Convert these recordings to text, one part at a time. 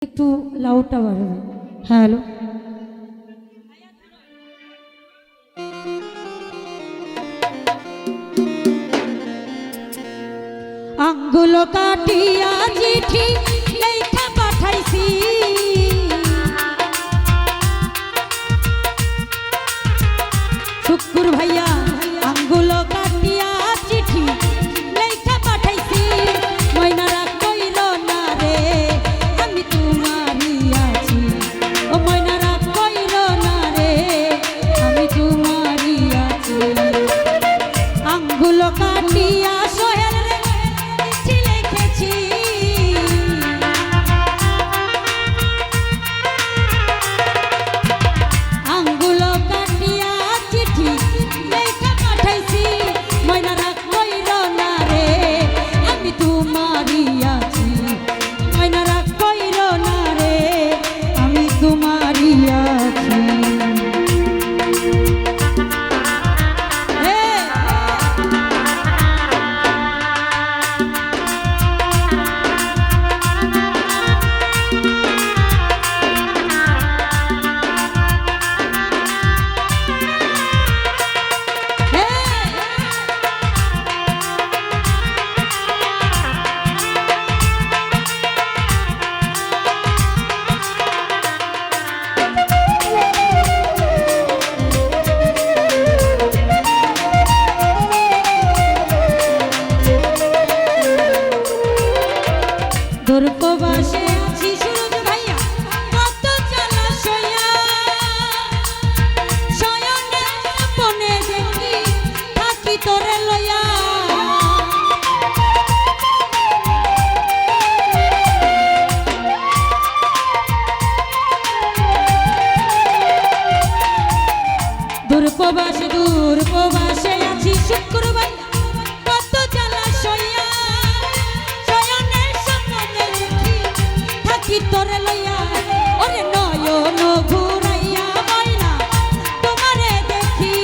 একটু লাউডটা বাড়াবে। হ্যালো, আঙ্গুল কাটিয়া চিঠি লেখা পাঠাইছি, শুকুর ভাইয়া আঙ্গুল কাটিয়া চিঠি লেখা পাঠাইছি, ময়নারা কইল না রে আমি তোমারই আছি, ও ময়নারা কইল না রে আমি তোমারই আছি। আঙ্গুল কাটিয়া সোহেল রে চিঠি লিখেছি, আঙ্গুল কাটিয়া চিঠি লেখা পাঠাইছি, ময়নারা কইল না রে আমি তোমারই আছি, ময়নারা কইল না রে আমি তোমারই আছি। দূরপ্রবাসে আছি সুরজ ভাইয়া কত জ্বালা সইয়া, শয়নে স্বপ্নে দেখি থাকি তোরে লইয়া, দূরপ্রবাসে আছি শুকুর ভাইয়া কত জ্বালা সইয়া, থাকি তোরে লইয়া, ওরে নয়ন ঘুরাইয়া ময়না তোমারে দেখি,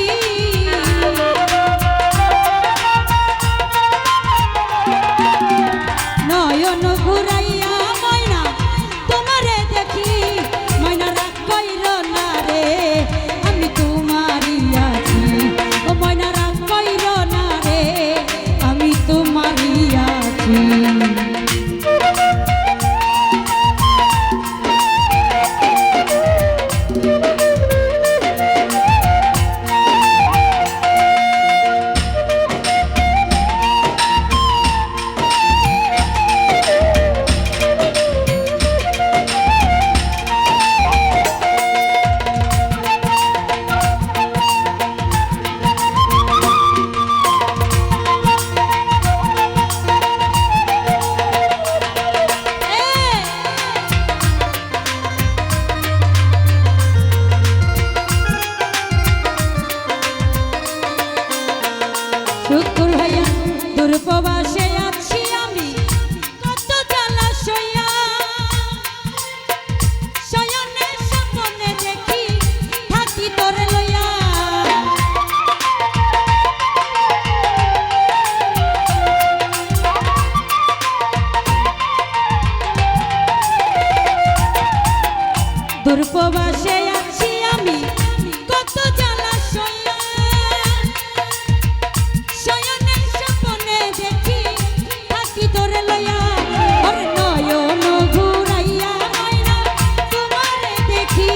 নয়ন ঘুরাইয়া ময়না তোমারে দেখি, ময়নারা কইল না রে আমি তোমারই আছি, ও ময়নারা কইল না রে আমি তোমারই আছি। শুকুর ভাইয়া দূরপ্রবাসে আছি আমি কত জ্বালা সইয়া, শয়নে স্বপ্নে দেখি থাকি তোরে লইয়া, দূরপ্রবাসে আছি আমি কত জ্বালা সইয়া, শয়নে স্বপ্নে দেখি থাকি তোরে লইয়া, ওরে নয়ন ঘুরাইয়া ময়না তোমারে দেখি,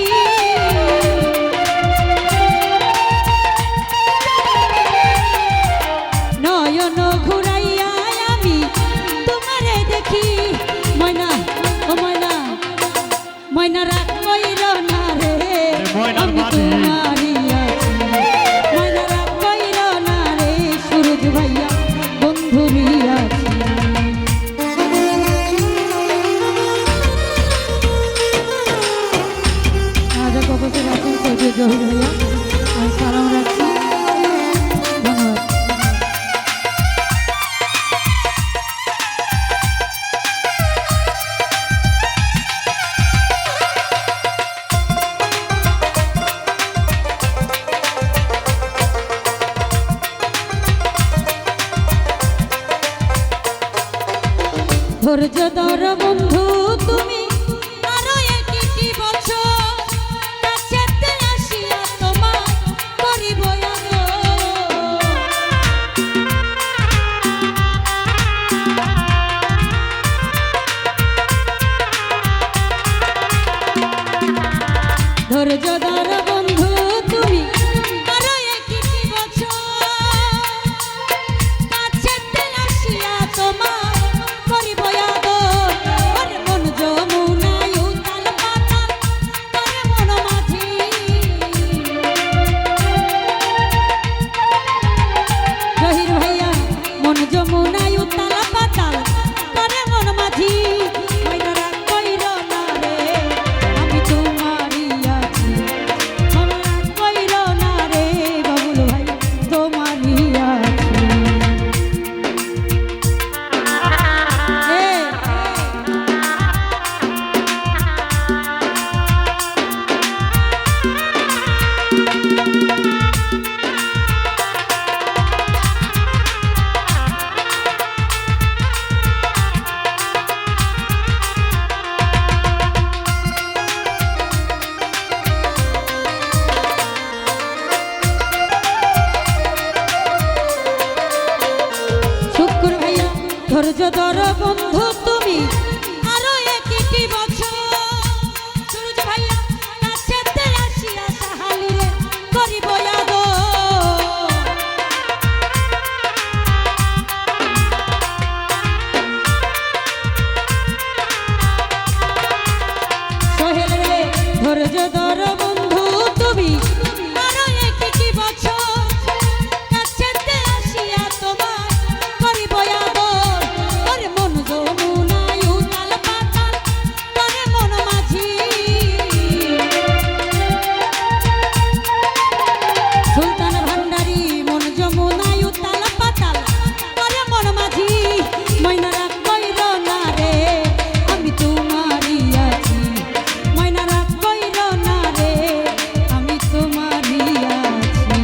নয়ন ঘুরাইয়া আমি তোমারে দেখি, ময়না ও ময়না ময়নারা কইল না রে আমি তোমারই আছি, ময়নারা কইল না রে সুরজ ভাইয়া বন্ধুরই আছি। রাজা কবচের আছেন সৈয়দ জহির ভাইয়া, আমি সালাম রাখছি, ধন্যবাদ। ধৈর্য ধর বন্ধু তুমি ধৈর্য ধর বন্ধু তুমি আরো একটি বছর সূর্য ভাইয়া কাছেতে আসিয়া সাহালিরে করিব আদর সোহেল রে ধৈর্য ধর বন্ধু তুমি আরো একটি বছর কাছেতে আসিয়া তোমার করিব আদর ওরে মন যমুনায় উতাল পাতাল করে মন মাঝি সুলতান ভান্ডারি মন যমুনায় উতাল পাতাল করে মন মাঝি ময়না রাগ কইর না রে আমি তোমারই আছি ময়না রাগ কইর না রে আমি তোমারই আছি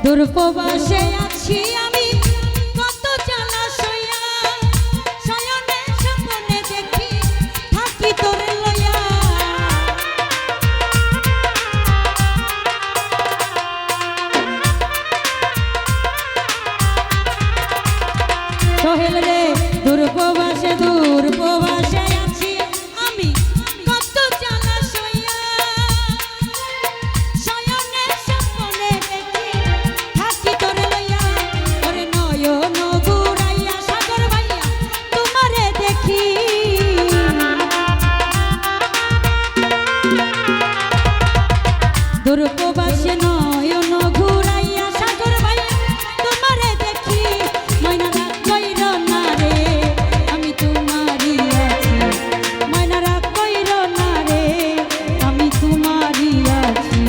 দূরপ্রবাসে আছি আমি কত জ্বালা সইয়া শয়নে স্বপ্নে দেখি থাকি তোরে লইয়া সোহেল রে দূরপ্রবাসে আছি আমি কত জ্বালা সইয়া শয়নে স্বপ্নে দেখি থাকি তোরে লইয়া ওরে নয়ন ঘুরাইয়া সাগর ভাইয়া তোমারে দেখি দূরপ্রবাসে নয়ন ঘুরাইয়া সাগর ভাইয়া তোমারে দেখি ময়না রাগ কইর না রে আমি তোমারই আছি ময়না রাগ কইর না রে আমি তোমারই আছি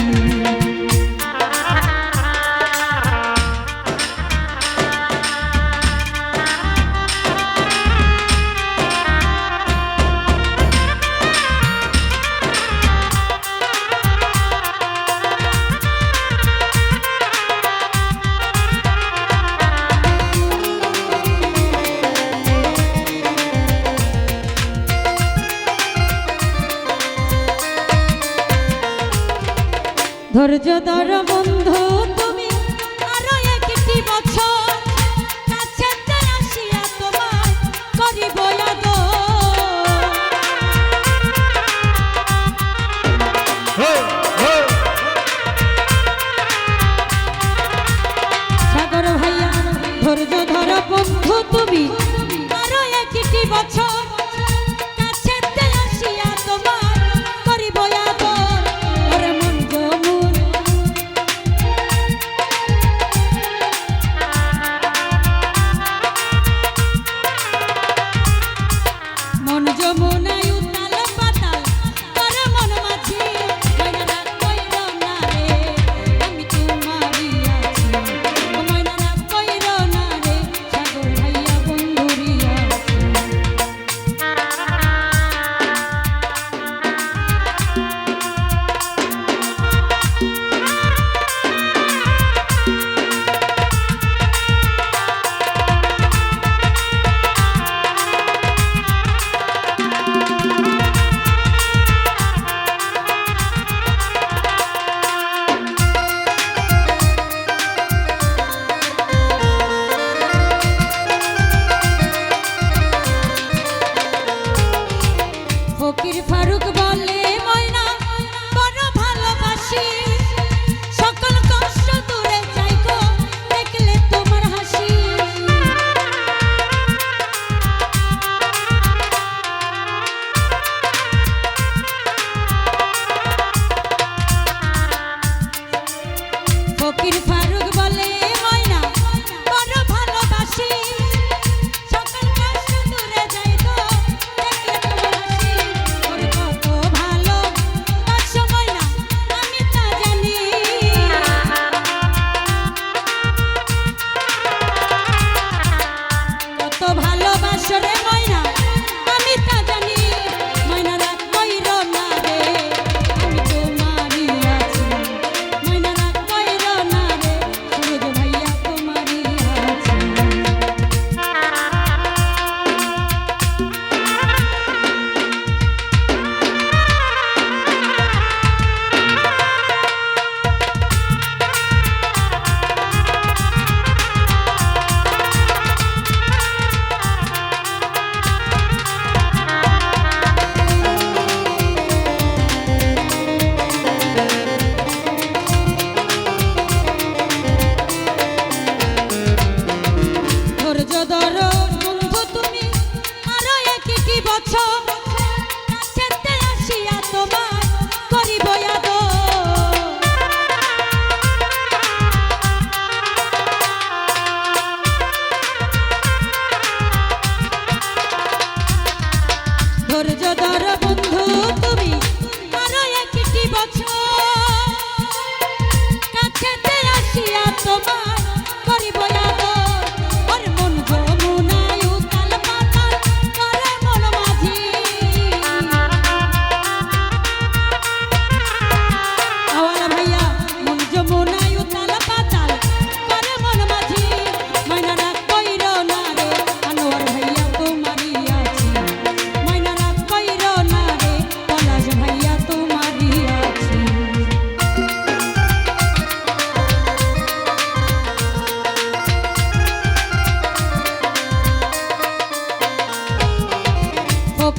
ধৈর্য ধর বন্ধু তুমি আরো একটি বছর কাছেতে আসিয়া তোমার করিব আদর সাগর ভাইয়া ধৈর্য ধর বন্ধু তুমি আরো একটি বছর কাছেতে আসিয়া তোমার করিব আদর ওরে মন যমুন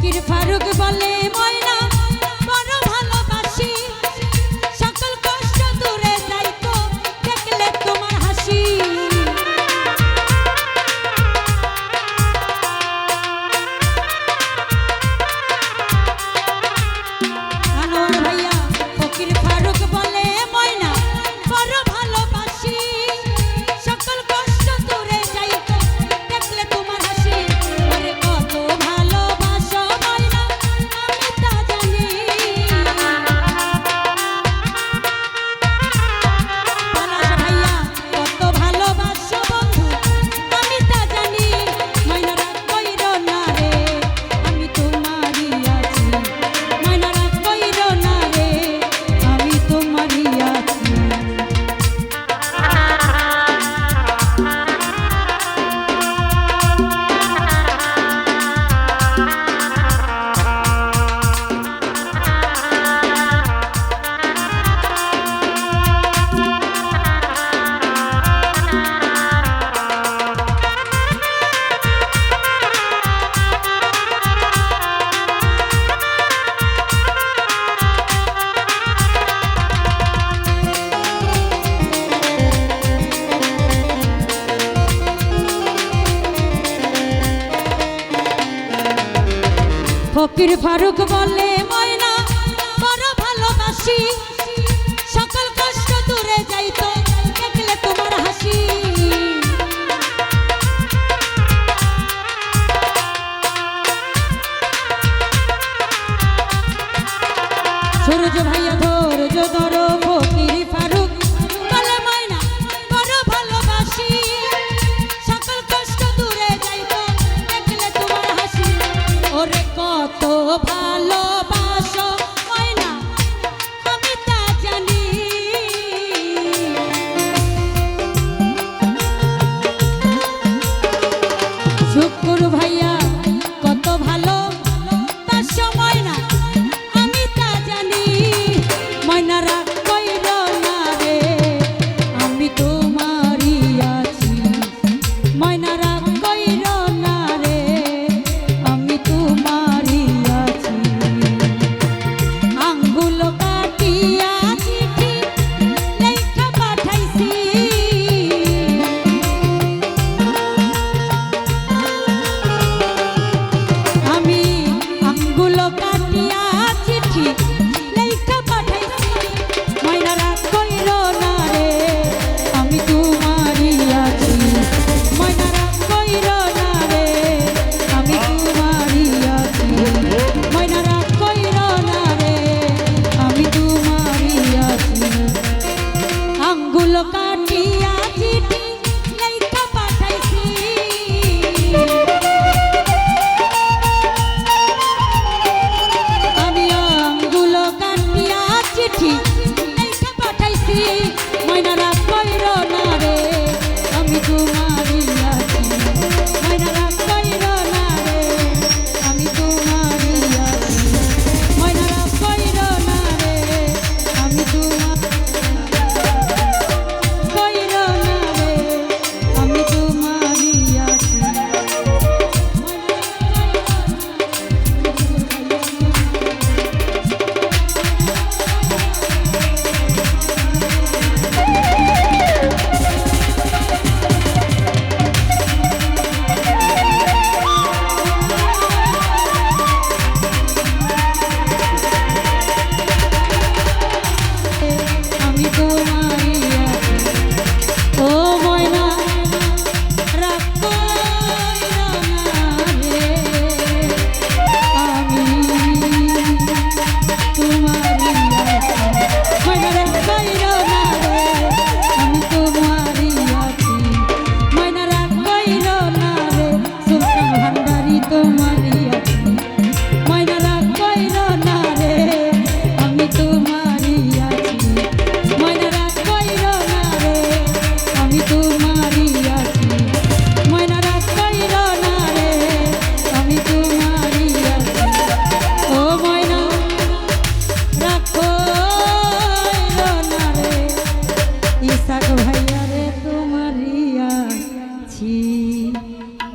ফকির ফারুক বলে ময়না বড় ভালোবাসি, সকল কষ্ট দূরে যাইতো দেখলে তোমার হাসি। আনোয়ার ভাইয়া ফকির ফারুক বলে ময়না বড় ভালোবাসি, সকল কষ্ট দূরে যাইতো দেখলে তোমার হাসি। আরে কত ভালোবাসো ময়না আমি তা জানি, পলাশ ভাইয়া কত ভালোবাসো বন্ধু আমি তা জানি। ময়না রাগ কইরো না রে আমি তোমারই আছি, ময়না রাগ কইরো না রে আমি তোমারই আছি। ফকির ফারুক বলে ময়না বড় ভালোবাসি,